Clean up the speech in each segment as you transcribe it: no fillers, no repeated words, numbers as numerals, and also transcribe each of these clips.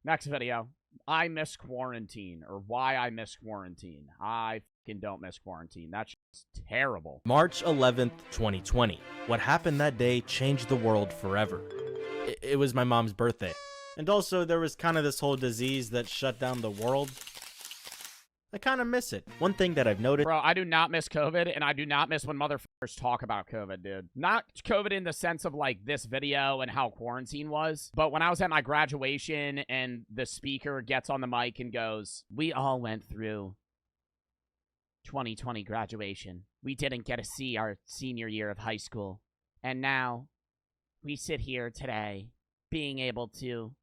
Next video. I miss quarantine, or why I miss quarantine. I fucking don't miss quarantine. That's terrible. March 11th, 2020. What happened that day changed the world forever. It was my mom's birthday. And also, there was kind of this whole disease that shut down the world. I kind of miss it. One thing that I've noticed... Bro, I do not miss COVID, and I do not miss when motherfuckers talk about COVID, dude. Not COVID in the sense of, like, this video and how quarantine was, but when I was at my graduation and the speaker gets on the mic and goes, "We all went through 2020 graduation. We didn't get to see our senior year of high school. And now we sit here today being able to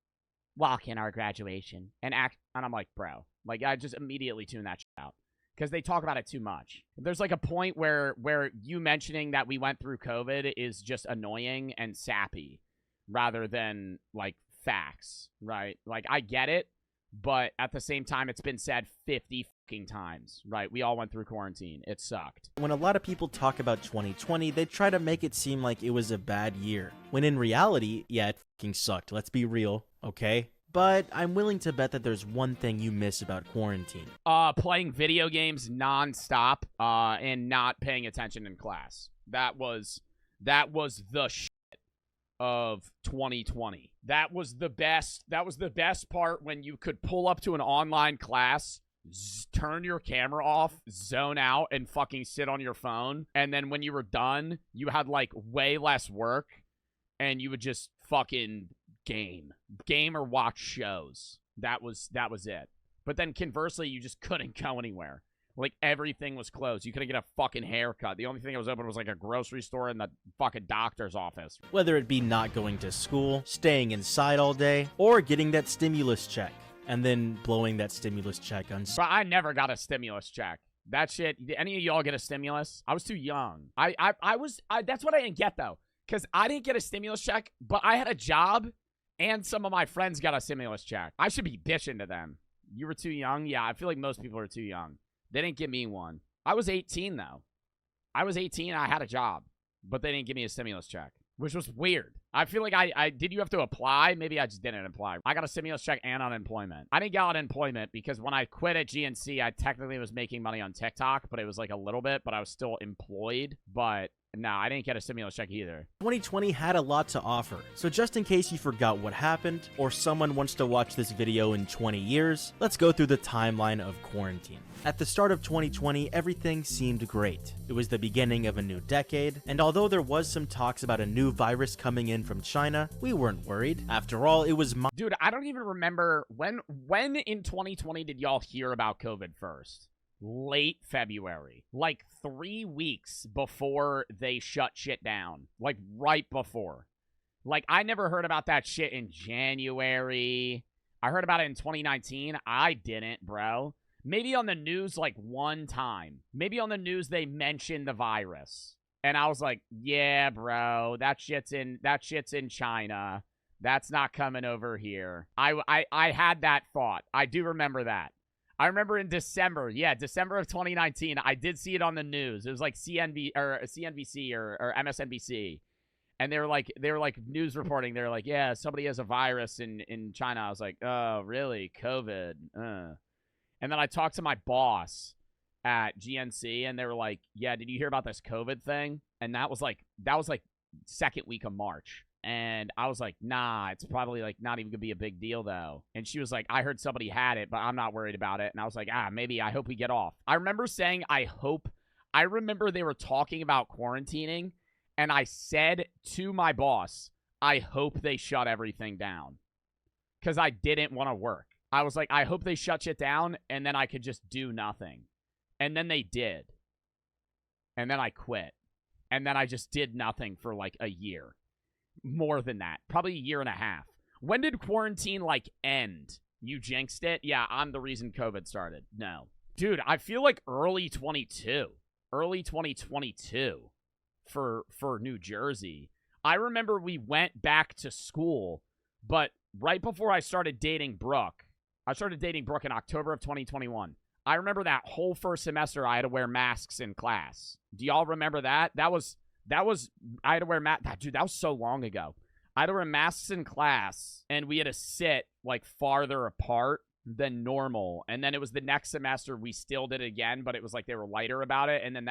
walk in our graduation and act." And I'm like, bro, like, I just immediately tune that shit out because they talk about it too much. There's like a point where you mentioning that we went through COVID is just annoying and sappy rather than like facts, right? Like, I get it, but at the same time, it's been said 50 fucking times, right? We all went through quarantine. It sucked. When a lot of people talk about 2020, they try to make it seem like it was a bad year. When in reality, yeah, it fucking sucked. Let's be real, okay? But I'm willing to bet that there's one thing you miss about quarantine. Playing video games nonstop, and not paying attention in class. That was the shit of 2020. That was the best part, when you could pull up to an online class, turn your camera off, zone out, and fucking sit on your phone. And then when you were done, you had like way less work, and you would just fucking game or watch shows. That was it. But then conversely, you just couldn't go anywhere. Like, everything was closed. You couldn't get a fucking haircut. The only thing that was open was like a grocery store and the fucking doctor's office. Whether it be not going to school, staying inside all day, or getting that stimulus check and then blowing that stimulus check on... But I never got a stimulus check. That shit, did any of y'all get a stimulus? I was too young. That's what I didn't get, though. Because I didn't get a stimulus check, but I had a job, and some of my friends got a stimulus check. I should be bitching to them. You were too young? Yeah, I feel like most people are too young. They didn't give me one. I was 18, though. I was 18, I had a job, but they didn't give me a stimulus check, which was weird. I feel like did you have to apply? Maybe I just didn't apply. I got a stimulus check and unemployment. I didn't get unemployment because when I quit at GNC, I technically was making money on TikTok, but it was like a little bit, but I was still employed. But no, I didn't get a stimulus check either. 2020 had a lot to offer, so just in case you forgot what happened, or someone wants to watch this video in 20 years, let's go through the timeline of quarantine. At the start of 2020, everything seemed great. It was the beginning of a new decade, and although there was some talks about a new virus coming in from China, we weren't worried. After all, it was Dude, I don't even remember when in 2020 did y'all hear about COVID first? Late February, like 3 weeks before they shut shit down, like right before. Like, I never heard about that shit in January. I heard about it in 2019. I didn't, bro. Maybe on the news like one time. Maybe on the news they mentioned the virus. And I was like, yeah, bro, that shit's in China. That's not coming over here. I had that thought. I do remember that. I remember in December, December of 2019, I did see it on the news. It was like CNBC or MSNBC. And they were like news reporting. They were like, yeah, somebody has a virus in China. I was like, oh, really? COVID. And then I talked to my boss at GNC, and they were like, yeah, did you hear about this COVID thing? And that was like second week of March. And I was like, nah, it's probably like not even gonna be a big deal though. And she was like, I heard somebody had it, but I'm not worried about it. And I was like, maybe, I hope we get off. I remember saying, I hope. I remember they were talking about quarantining, and I said to my boss, I hope they shut everything down. Because I didn't want to work. I was like, I hope they shut shit down, and then I could just do nothing. And then they did. And then I quit. And then I just did nothing for like a year. More than that. Probably a year and a half. When did quarantine, like, end? You jinxed it? Yeah, I'm the reason COVID started. No. Dude, I feel like early 2022 for New Jersey. I remember we went back to school, but right before I started dating Brooke, I started dating Brooke in October of 2021. I remember that whole first semester I had to wear masks in class. Do y'all remember that? That was I had to wear masks. Dude, that was so long ago. I had to wear masks in class, and we had to sit, like, farther apart than normal. And then it was the next semester we still did it again, but it was like they were lighter about it. And then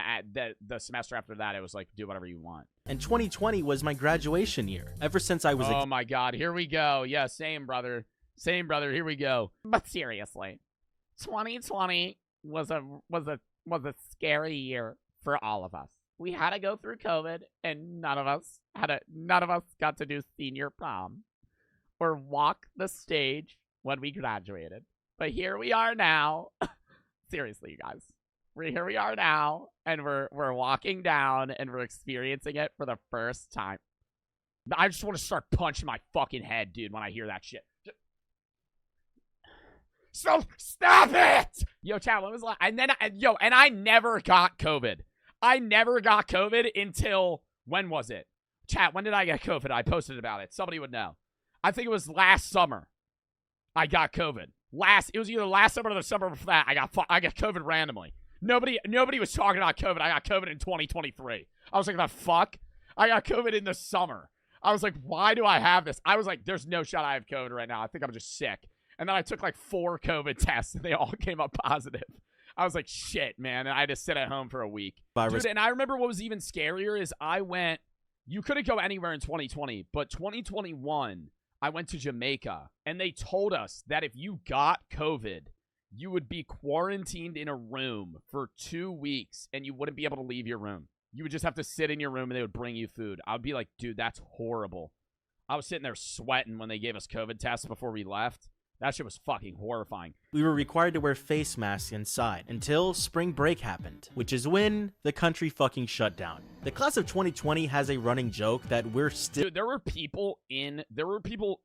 the semester after that, it was like, do whatever you want. And 2020 was my graduation year. Ever since I was Oh my God, here we go. Yeah, same brother. Same brother, here we go. But seriously, 2020 was a scary year for all of us. We had to go through COVID, and none of us got to do senior prom or walk the stage when we graduated. But here we are now. Seriously, you guys. Here we are now, and we're walking down, and we're experiencing it for the first time. I just want to start punching my fucking head, dude, when I hear that shit. So stop it! Yo, chat, when was the last? And then, and I never got COVID. I never got COVID until, when was it? Chat, when did I get COVID? I posted about it. Somebody would know. I think it was last summer. I got COVID. It was either last summer or the summer before that. I got COVID randomly. Nobody was talking about COVID. I got COVID in 2023. I was like, the fuck? I got COVID in the summer. I was like, why do I have this? I was like, there's no shot I have COVID right now. I think I'm just sick. And then I took like 4 COVID tests, and they all came up positive. I was like, shit, man. And I had to sit at home for a week. Dude, and I remember what was even scarier is you couldn't go anywhere in 2020, but 2021, I went to Jamaica, and they told us that if you got COVID, you would be quarantined in a room for 2 weeks, and you wouldn't be able to leave your room. You would just have to sit in your room, and they would bring you food. I would be like, dude, that's horrible. I was sitting there sweating when they gave us COVID tests before we left. That shit was fucking horrifying. We were required to wear face masks inside until spring break happened, which is when the country fucking shut down. The class of 2020 has a running joke that we're still— Dude, there were people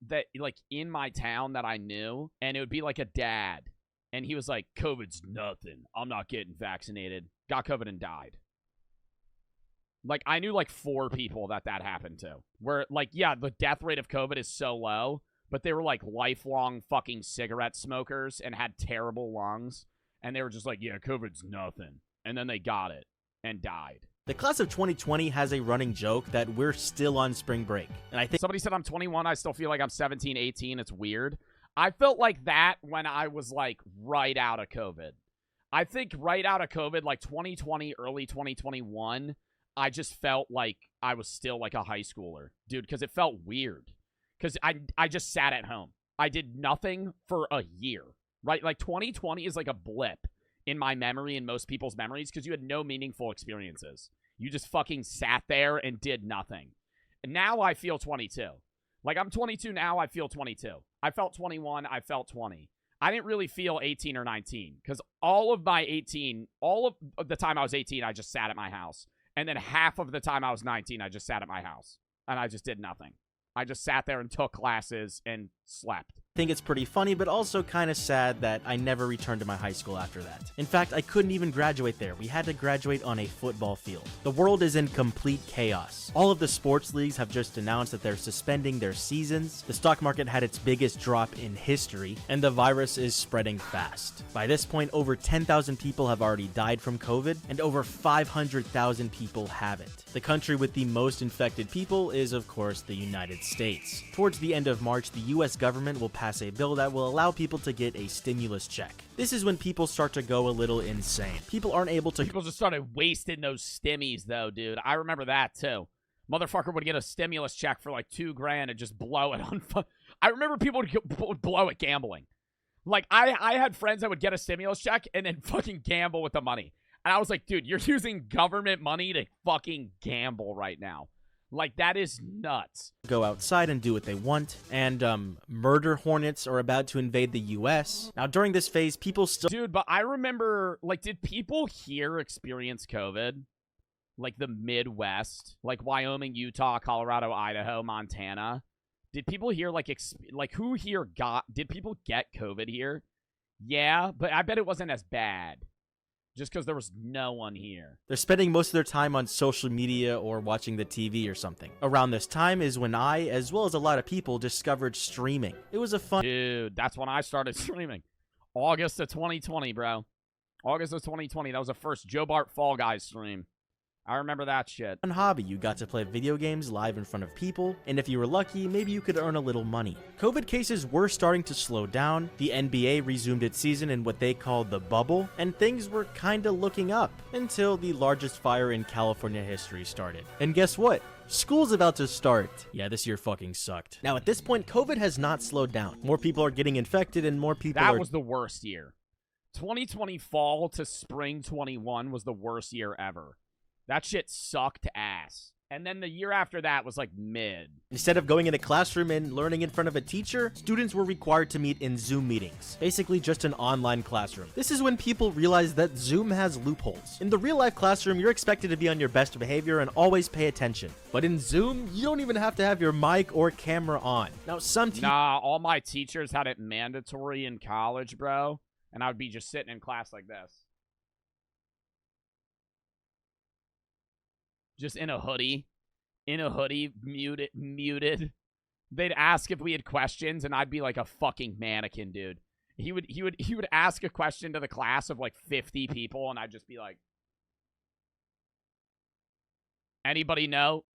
that, like, in my town that I knew, and it would be like a dad, and he was like, COVID's nothing. I'm not getting vaccinated. Got COVID and died. Like, I knew, like, 4 people that happened to. Where, like, yeah, the death rate of COVID is so low, but they were, like, lifelong fucking cigarette smokers and had terrible lungs. And they were just like, yeah, COVID's nothing. And then they got it and died. The class of 2020 has a running joke that we're still on spring break. And I think— Somebody said I'm 21. I still feel like I'm 17, 18. It's weird. I felt like that when I was, like, right out of COVID. I think right out of COVID, like 2020, early 2021, I just felt like I was still, like, a high schooler. Dude, because it felt weird. Because I just sat at home. I did nothing for a year, right? Like, 2020 is like a blip in my memory and most people's memories because you had no meaningful experiences. You just fucking sat there and did nothing. And now I feel 22. Like, I'm 22 now, I feel 22. I felt 21, I felt 20. I didn't really feel 18 or 19 because all of the time I was 18, I just sat at my house. And then half of the time I was 19, I just sat at my house. And I just did nothing. I just sat there and took classes and slept. I think it's pretty funny, but also kind of sad that I never returned to my high school after that. In fact, I couldn't even graduate there. We had to graduate on a football field. The world is in complete chaos. All of the sports leagues have just announced that they're suspending their seasons. The stock market had its biggest drop in history, and the virus is spreading fast. By this point, over 10,000 people have already died from COVID, and over 500,000 people haven't. The country with the most infected people is, of course, the United States. Towards the end of March, the US government will pass a bill that will allow people to get a stimulus check. This is when people start to go a little insane. People aren't able to— People just started wasting those stimmies, though, dude. I remember that, too. Motherfucker would get a stimulus check for like $2,000 and just blow it on— I remember people would blow it gambling. Like, I had friends that would get a stimulus check and then fucking gamble with the money. And I was like, dude, you're using government money to fucking gamble right now. Like, that is nuts. Go outside and do what they want, and murder hornets are about to invade the US. Now, during this phase, people still— Dude, but I remember, like, did people here experience COVID? Like, the Midwest? Like, Wyoming, Utah, Colorado, Idaho, Montana? Did people here, like, who here did people get COVID here? Yeah, but I bet it wasn't as bad. Just because there was no one here. They're spending most of their time on social media or watching the TV or something. Around this time is when I, as well as a lot of people, discovered streaming. It was a fun— Dude, that's when I started streaming. August of 2020, bro. August of 2020. That was the first Joe Bart Fall Guys stream. I remember that shit. One hobby, you got to play video games live in front of people, and if you were lucky, maybe you could earn a little money. COVID cases were starting to slow down, the NBA resumed its season in what they called the bubble, and things were kinda looking up, until the largest fire in California history started. And guess what? School's about to start. Yeah, this year fucking sucked. Now at this point, COVID has not slowed down. More people are getting infected and more people That was the worst year. 2020 fall to spring 21 was the worst year ever. That shit sucked ass. And then the year after that was like mid. Instead of going in a classroom and learning in front of a teacher, students were required to meet in Zoom meetings. Basically just an online classroom. This is when people realized that Zoom has loopholes. In the real life classroom, you're expected to be on your best behavior and always pay attention. But in Zoom, you don't even have to have your mic or camera on. Now Nah, all my teachers had it mandatory in college, bro. And I would be just sitting in class like this. Just in a hoodie, muted. They'd ask if we had questions, and I'd be like a fucking mannequin, dude. He would ask a question to the class of like 50 people, and I'd just be like, anybody know?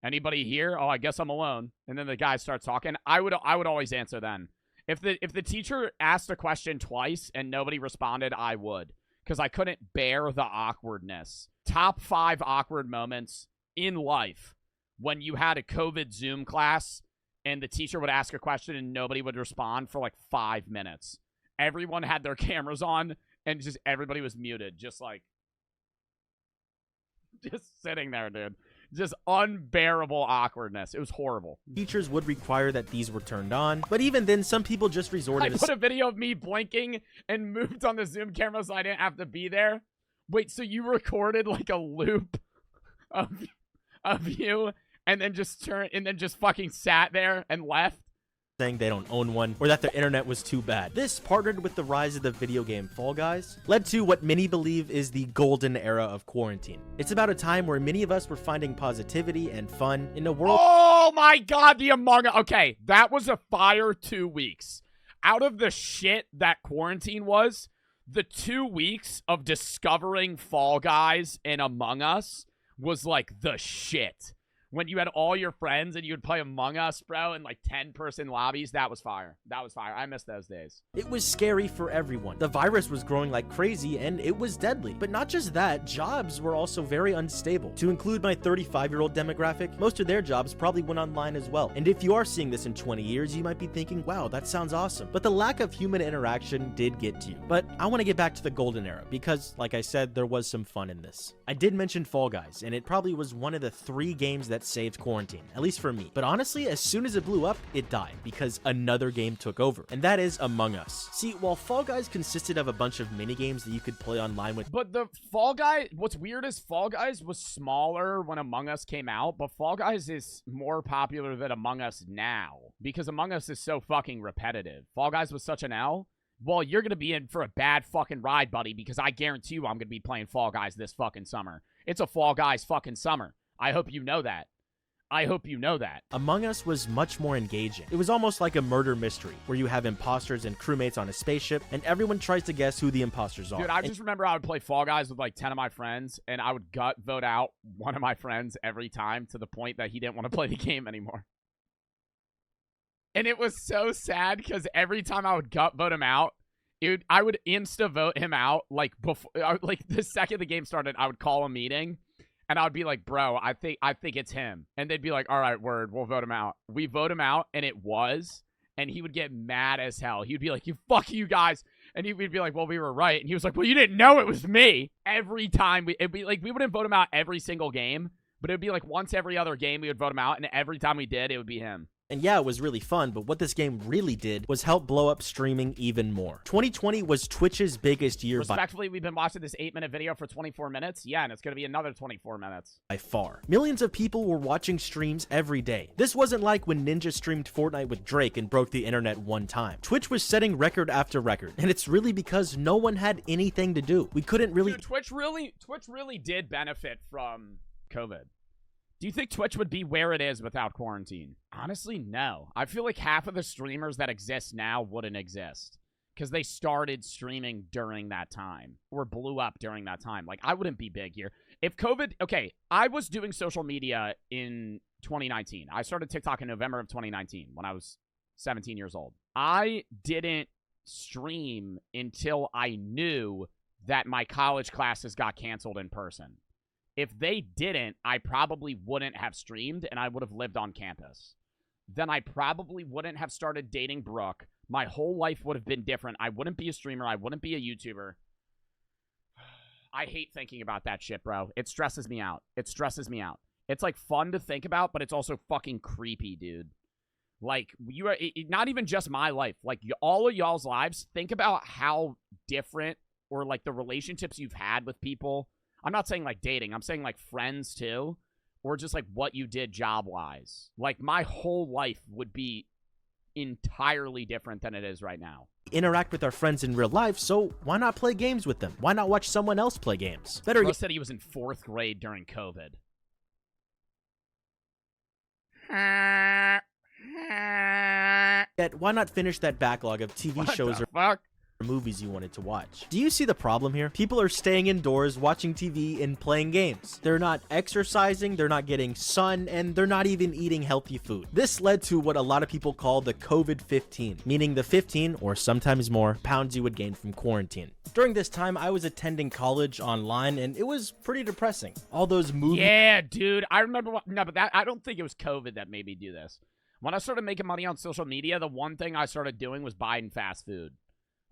Anybody here? Oh, I guess I'm alone. And then the guy starts talking. I would always answer then. If the teacher asked a question twice and nobody responded, I would. Because I couldn't bear the awkwardness. Top 5 awkward moments in life when you had a COVID Zoom class and the teacher would ask a question and nobody would respond for like 5 minutes. Everyone had their cameras on and just everybody was muted. Just sitting there, dude. Just unbearable awkwardness. It was horrible. Teachers would require that these were turned on, but even then, some people just resorted I put a video of me blinking and moved on the Zoom camera so I didn't have to be there. Wait, so you recorded like a loop of you and then just fucking sat there and left? Saying they don't own one, or that their internet was too bad. This, partnered with the rise of the video game Fall Guys, led to what many believe is the golden era of quarantine. It's about a time where many of us were finding positivity and fun in a world— Oh my god, the Among Us. Okay, that was a fire 2 weeks. Out of the shit that quarantine was, the 2 weeks of discovering Fall Guys and Among Us was like the shit. When you had all your friends and you would play Among Us, bro, in like 10-person lobbies, that was fire. That was fire. I miss those days. It was scary for everyone. The virus was growing like crazy and it was deadly. But not just that, jobs were also very unstable. To include my 35-year-old demographic, most of their jobs probably went online as well. And if you are seeing this in 20 years, you might be thinking, wow, that sounds awesome. But the lack of human interaction did get to you. But I want to get back to the golden era because, like I said, there was some fun in this. I did mention Fall Guys, and it probably was one of the 3 games that saved quarantine, at least for me. But honestly, as soon as it blew up, it died because another game took over, and that is Among Us. See, while Fall Guys consisted of a bunch of mini games that you could play online with— But the Fall Guy, what's weird is Fall Guys was smaller when Among Us came out, but Fall Guys is more popular than Among Us now because Among Us is so fucking repetitive. Fall Guys was such an L. Well, you're going to be in for a bad fucking ride, buddy, because I guarantee you I'm going to be playing Fall Guys this fucking summer. It's a Fall Guys fucking summer. I hope you know that. I hope you know that. Among Us was much more engaging. It was almost like a murder mystery, where you have imposters and crewmates on a spaceship, and everyone tries to guess who the imposters are. Dude, I just remember I would play Fall Guys with like 10 of my friends, and I would gut vote out one of my friends every time to the point that he didn't want to play the game anymore. And it was so sad, because every time I would gut vote him out, I would insta-vote him out, like, before, like, the second the game started, I would call a meeting. And I would be like, bro, I think it's him. And they'd be like, all right, word, we'll vote him out. We vote him out, and it was. And he would get mad as hell. He would be like, fuck you guys. And we'd be like, well, we were right. And he was like, well, you didn't know it was me. Every time, it'd be like, we wouldn't vote him out every single game. But it would be like once every other game we would vote him out. And every time we did, it would be him. And yeah, it was really fun, but what this game really did was help blow up streaming even more. 2020 was Twitch's biggest year Respectfully, we've been watching this 8-minute video for 24 minutes. Yeah, and it's going to be another 24 minutes. By far. Millions of people were watching streams every day. This wasn't like when Ninja streamed Fortnite with Drake and broke the internet one time. Twitch was setting record after record, and it's really because no one had anything to do. We couldn't really— Dude, Twitch really did benefit from COVID. Do you think Twitch would be where it is without quarantine? Honestly, no. I feel like half of the streamers that exist now wouldn't exist because they started streaming during that time or blew up during that time. Like, I wouldn't be big here. If COVID, okay, I was doing social media in 2019. I started TikTok in November of 2019 when I was 17 years old. I didn't stream until I knew that my college classes got canceled in person. If they didn't, I probably wouldn't have streamed and I would have lived on campus. Then I probably wouldn't have started dating Brooke. My whole life would have been different. I wouldn't be a streamer. I wouldn't be a YouTuber. I hate thinking about that shit, bro. It stresses me out. It stresses me out. It's like fun to think about, but it's also fucking creepy, dude. Like, you are not even just my life. Like, all of y'all's lives. Think about how different, or like the relationships you've had with people. I'm not saying like dating. I'm saying like friends too, or just like what you did job-wise. Like, my whole life would be entirely different than it is right now. Interact with our friends in real life, so why not play games with them? Why not watch someone else play games? Better Bro said he was in 4th grade during COVID. yet, why not finish that backlog of TV What shows the or fuck? movies you wanted to watch? Do you see the problem here? People are staying indoors, watching TV, and playing games. They're not exercising, they're not getting sun, and they're not even eating healthy food. This led to what a lot of people call the COVID-15, meaning the 15, or sometimes more, pounds you would gain from quarantine. During this time, I was attending college online, and it was pretty depressing. All those movies. Yeah, dude. I remember. No, but I don't think it was COVID that made me do this. When I started making money on social media, the one thing I started doing was buying fast food.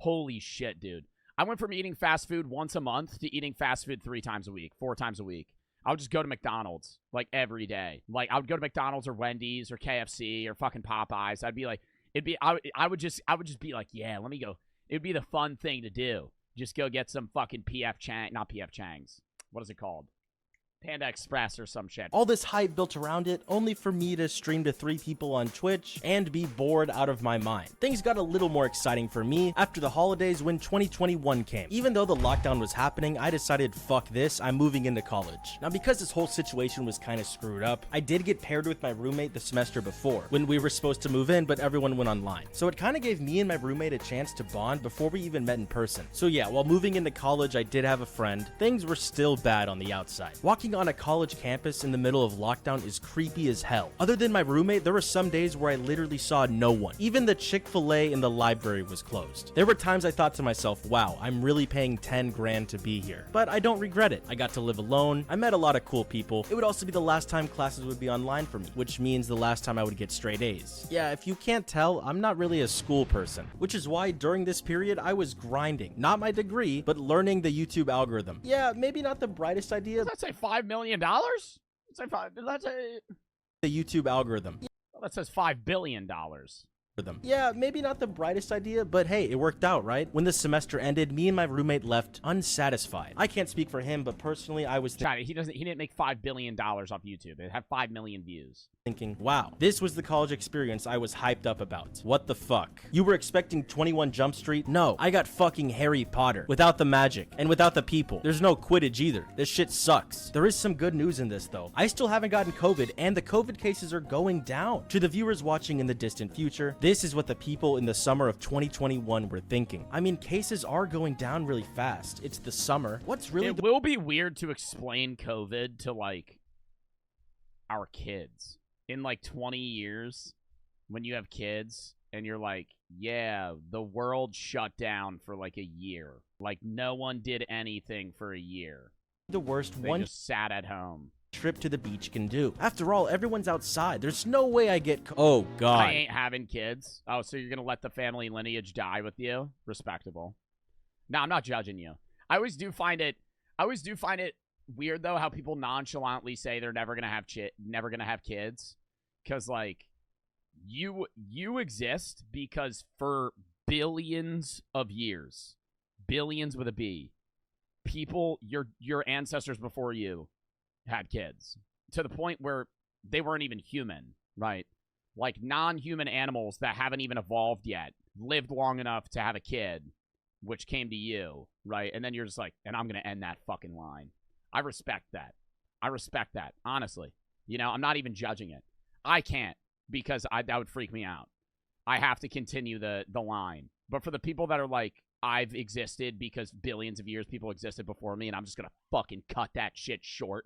Holy shit, dude. I went from eating fast food once a month to eating fast food 3 times a week, 4 times a week. I would just go to McDonald's, like, every day. Like, I would go to McDonald's or Wendy's or KFC or fucking Popeyes. I'd be like, I would just be like, yeah, let me go. It'd be the fun thing to do. Just go get some fucking not PF Chang's. What is it called? Panda Express or some shit. All this hype built around it, only for me to stream to 3 people on Twitch and be bored out of my mind. Things got a little more exciting for me after the holidays when 2021 came. Even though the lockdown was happening, I decided, fuck this, I'm moving into college. Now, because this whole situation was kind of screwed up, I did get paired with my roommate the semester before, when we were supposed to move in, but everyone went online. So it kind of gave me and my roommate a chance to bond before we even met in person. So yeah, while moving into college, I did have a friend. Things were still bad on the outside. Walking on a college campus in the middle of lockdown is creepy as hell. Other than my roommate, there were some days where I literally saw no one. Even the Chick-fil-A in the library was closed. There were times I thought to myself, wow, I'm really paying 10 grand to be here. But I don't regret it. I got to live alone. I met a lot of cool people. It would also be the last time classes would be online for me, which means the last time I would get straight A's. Yeah, if you can't tell, I'm not really a school person, which is why during this period I was grinding. Not my degree, but learning the YouTube algorithm. Yeah, maybe not the brightest idea. Does that say $5 million? Let's say The YouTube algorithm. that says $5 billion. Them. Yeah, maybe not the brightest idea, but hey, it worked out, right? When the semester ended, me and my roommate left unsatisfied. I can't speak for him, but personally, I was He didn't make $5 billion off YouTube. It had 5 million views. Thinking, wow, this was the college experience I was hyped up about. What the fuck? You were expecting 21 Jump Street? No, I got fucking Harry Potter. Without the magic, and without the people. There's no Quidditch either. This shit sucks. There is some good news in this, though. I still haven't gotten COVID, and the COVID cases are going down. To the viewers watching in the distant future, this is what the people in the summer of 2021 were thinking. I mean, cases are going down really fast. It's the summer. What's really It will be weird to explain COVID to, like, our kids. In, like, 20 years, when you have kids, and you're like, yeah, the world shut down for, like, a year. Like, no one did anything for a year. the worst They one just sat at home. trip to the beach can do? After all, everyone's outside. There's no way I get oh god. I ain't having kids. Oh, so you're gonna let the family lineage die with you? Respectable. No, I'm not judging you. I always do find it weird though how people nonchalantly say they're never gonna have kids, because like you exist because for billions of years, billions with a B, people, your ancestors before you had kids to the point where they weren't even human, right? Like non-human animals that haven't even evolved yet lived long enough to have a kid, which came to you, right? And then you're just like, and I'm going to end that fucking line. I respect that. Honestly. You know, I'm not even judging it. I can't, because that would freak me out. I have to continue the line. But for the people that are like, I've existed because billions of years people existed before me, and I'm just gonna fucking cut that shit short.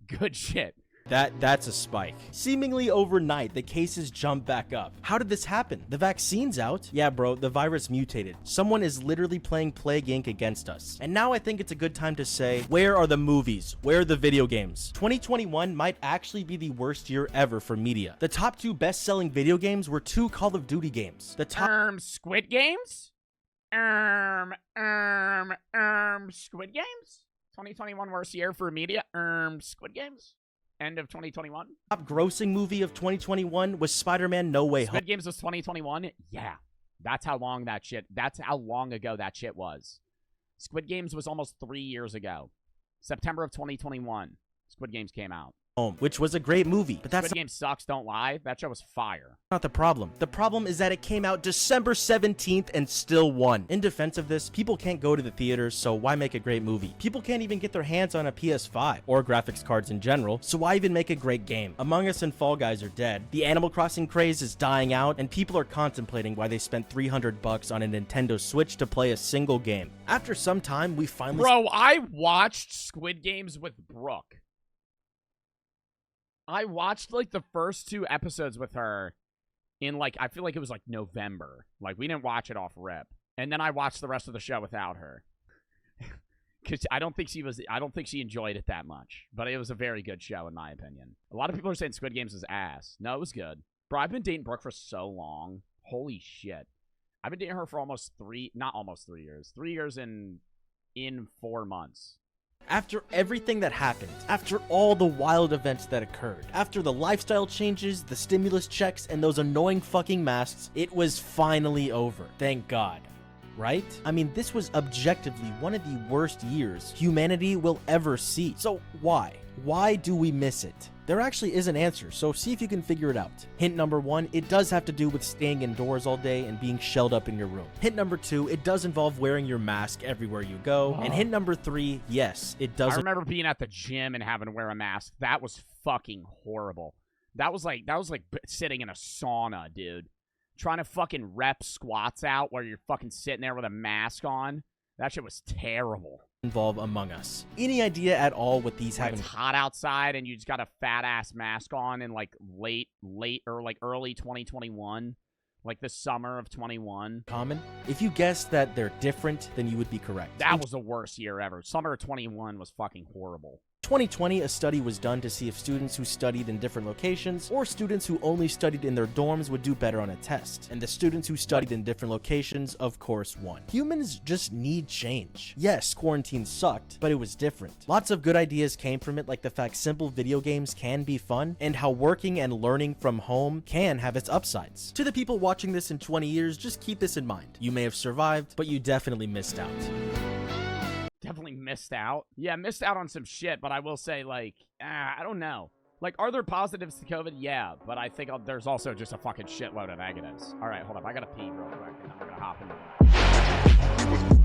Good shit. That's a spike. Seemingly overnight, the cases jump back up. How did this happen? The vaccine's out? Yeah, bro, the virus mutated. Someone is literally playing Plague Inc. against us. And now I think it's a good time to say, where are the movies? Where are the video games? 2021 might actually be the worst year ever for media. The top 2 best-selling video games were 2 Call of Duty games. The top Squid Games? Squid Games? 2021 worst year for media? Squid Games? End of 2021? top grossing movie of 2021 was Spider-Man No Way Home. Squid Games was 2021? Yeah. That's how long ago that shit was. Squid Games was almost 3 years ago. September of 2021. Squid Games came out. Which was a great movie, but that's Squid Game sucks, don't lie. That show was fire. not the problem. The problem is that it came out December 17th and still won. In defense of this, people can't go to the theaters, so why make a great movie? People can't even get their hands on a PS5 or graphics cards in general, so why even make a great game? Among Us and Fall Guys are dead. The Animal Crossing craze is dying out, and people are contemplating why they spent $300 on a Nintendo Switch to play a single game. After some time, we finally Bro, I watched Squid Games with Brooke. I watched, like, the first 2 episodes with her in, like, I feel like it was, like, November. Like, we didn't watch it off rip. And then I watched the rest of the show without her. Because I don't think she enjoyed it that much. But it was a very good show, in my opinion. A lot of people are saying Squid Games is ass. No, it was good. Bro, I've been dating Brooke for so long. Holy shit. I've been dating her for not almost 3 years. 3 years in 4 months. After everything that happened, after all the wild events that occurred, after the lifestyle changes, the stimulus checks, and those annoying fucking masks, it was finally over. Thank God. Right? I mean, this was objectively one of the worst years humanity will ever see. So why? Why do we miss it? There actually is an answer, so see if you can figure it out. Hint number 1, it does have to do with staying indoors all day and being shelled up in your room. Hint number 2, it does involve wearing your mask everywhere you go. And hint number 3, yes, it does. I remember being at the gym and having to wear a mask. That was fucking horrible. That was like sitting in a sauna, dude. Trying to fucking rep squats out while you're fucking sitting there with a mask on. That shit was terrible. Involve Among Us. Any idea at all what these When have? it's hot outside and you just got a fat ass mask on in like late or like early 2021, like the summer of 21. Common? If you guess that they're different, then you would be correct. That was the worst year ever. Summer of 21 was fucking horrible. 2020, a study was done to see if students who studied in different locations or students who only studied in their dorms would do better on a test. And the students who studied in different locations, of course, won. Humans just need change. Yes, quarantine sucked, but it was different. Lots of good ideas came from it, like the fact simple video games can be fun, and how working and learning from home can have its upsides. To the people watching this in 20 years, just keep this in mind. You may have survived, but you definitely missed out. Definitely missed out. Yeah, missed out on some shit, but I will say, like, I don't know. Like, are there positives to COVID? Yeah, but I think there's also just a fucking shitload of negatives. All right, hold up. I gotta pee real quick, and then we're gonna hop in.